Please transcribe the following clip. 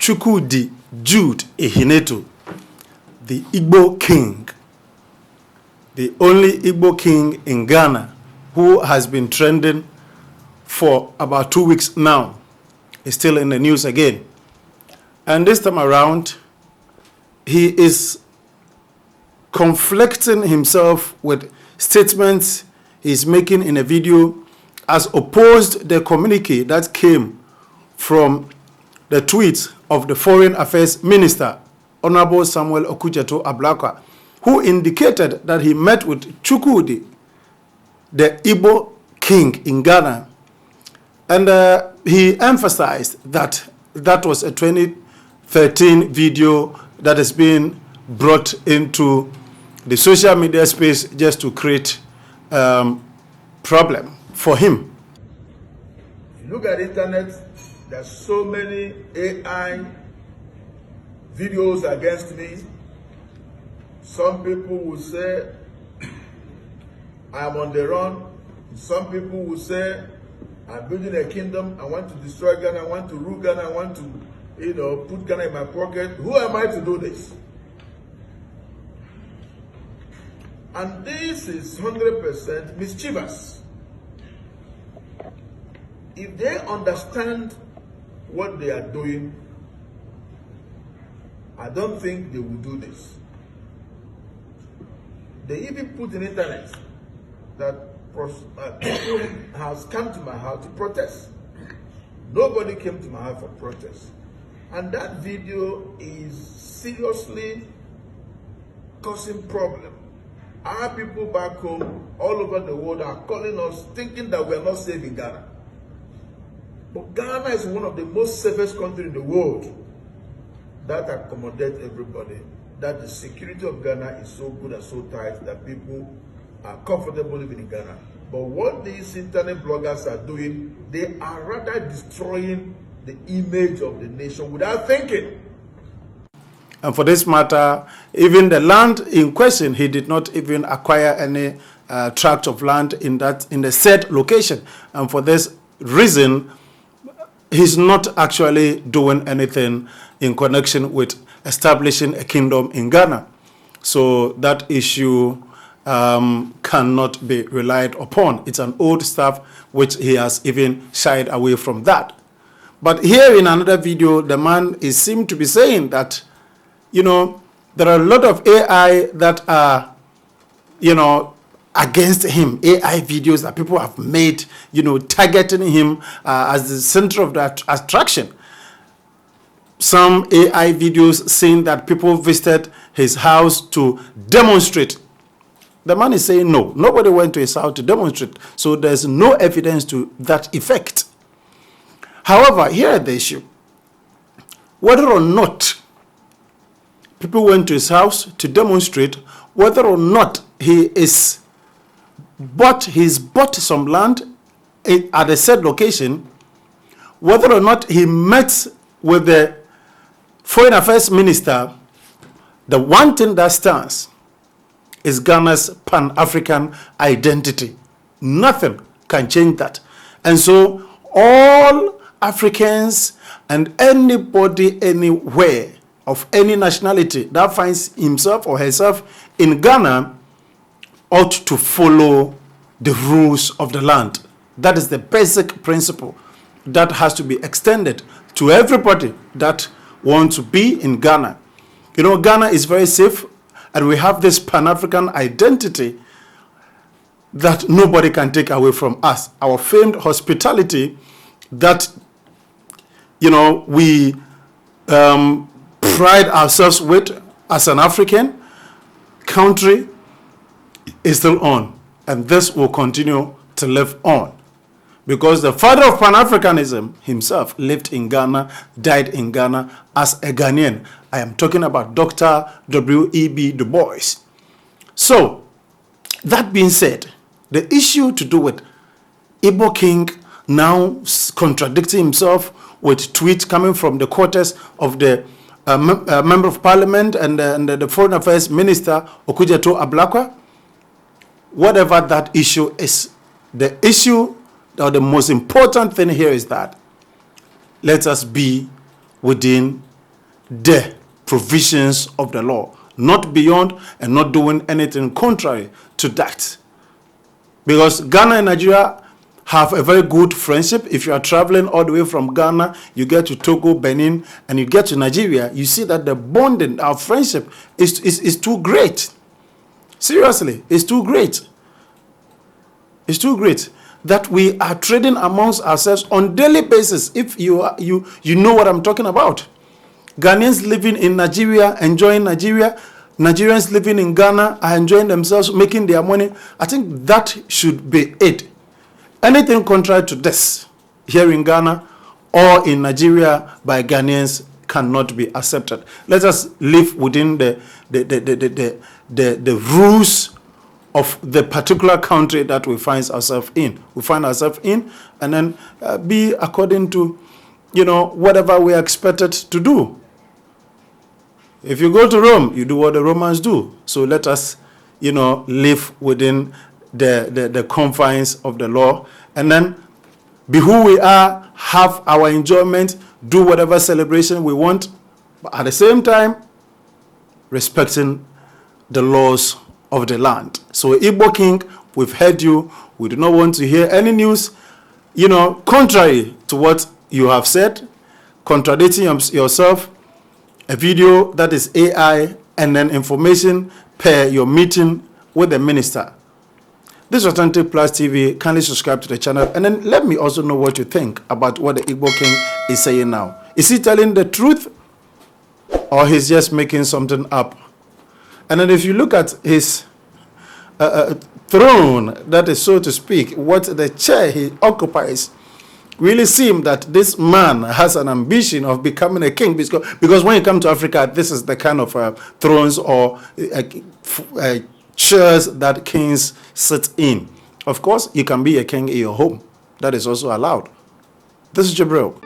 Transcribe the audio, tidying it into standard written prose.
Chukwudi Jude Ihenetu, the Igbo King, the only Igbo King in Ghana, who has been trending for about 2 weeks now, is still in the news again. And this time around, he is conflicting himself with statements he's making in a video as opposed the communique that came from the tweets of the Foreign Affairs Minister, Honorable Samuel Okudzeto Ablakwa, who indicated that he met with Chukwudi, the Igbo King in Ghana, and he emphasized that that was a 2013 video that has been brought into the social media space just to create problem for him. If you look at the internet, there's so many AI videos against me. Some people will say I'm on the run. Some people will say I'm building a kingdom. I want to destroy Ghana. I want to rule Ghana. I want to, put Ghana in my pocket. Who am I to do this? And this is 100% mischievous. If they understand what they are doing, I don't think they will do this. They even put in internet that people has come to my house to protest. Nobody came to my house for protest. And that video is seriously causing problem. Our people back home, all over the world, are calling us, thinking that we are not safe in Ghana. But Ghana is one of the most safest countries in the world that accommodates everybody. That the security of Ghana is so good and so tight that people are comfortable living in Ghana. But what these internet bloggers are doing, they are rather destroying the image of the nation without thinking. And for this matter, even the land in question, he did not even acquire any tract of land in the said location. And for this reason, he's not actually doing anything in connection with establishing a kingdom in Ghana. So that issue cannot be relied upon. It's an old stuff which he has even shied away from that. But here in another video, the man seemed to be saying that, there are a lot of AI that are, against him. AI videos that people have made, targeting him as the center of that attraction. Some AI videos saying that people visited his house to demonstrate. The man is saying no, nobody went to his house to demonstrate. So there's no evidence to that effect. However, here is the issue. Whether or not people went to his house to demonstrate, whether or not he's bought some land at a said location, whether or not he met with the Foreign Affairs Minister, the one thing that stands is Ghana's Pan-African identity. Nothing can change that. And so all Africans and anybody anywhere of any nationality that finds himself or herself in Ghana ought to follow the rules of the land. That is the basic principle that has to be extended to everybody that wants to be in Ghana. Ghana is very safe, and we have this Pan-African identity that nobody can take away from us. Our famed hospitality that, we pride ourselves with as an African country is still on. And this will continue to live on. Because the father of Pan-Africanism himself lived in Ghana, died in Ghana as a Ghanaian. I am talking about Dr. W.E.B. Du Bois. So, that being said, the issue to do with Igbo King now contradicting himself with tweets coming from the quarters of the Member of Parliament and the Foreign Affairs Minister, Okudzeto Ablakwa, whatever that issue is, the issue the most important thing here is that let us be within the provisions of the law, not beyond and not doing anything contrary to that. Because Ghana and Nigeria have a very good friendship. If you are traveling all the way from Ghana, you get to Togo, Benin, and you get to Nigeria, you see that the bonding, our friendship is too great. Seriously, it's too great. It's too great that we are trading amongst ourselves on daily basis. If you know what I'm talking about. Ghanaians living in Nigeria, enjoying Nigeria. Nigerians living in Ghana are enjoying themselves, making their money. I think that should be it. Anything contrary to this here in Ghana or in Nigeria by Ghanaians cannot be accepted. Let us live within the rules of the particular country that we find ourselves in. And then be according to, whatever we are expected to do. If you go to Rome, you do what the Romans do. So let us, live within the confines of the law, and then be who we are, have our enjoyment, do whatever celebration we want, but at the same time, respecting the laws of the land. So, Igbo King, we've heard you. We do not want to hear any news, contrary to what you have said, contradicting yourself, a video that is AI, and then information per your meeting with the minister. This is Authentic Plus TV. Kindly subscribe to the channel, and then let me also know what you think about what the Igbo King is saying now. Is he telling the truth, or he's just making something up? And then if you look at his throne, that is so to speak, what the chair he occupies, really seem that this man has an ambition of becoming a king, because when you come to Africa, this is the kind of thrones or chairs that kings sit in. Of course, you can be a king in your home. That is also allowed. This is Jibril.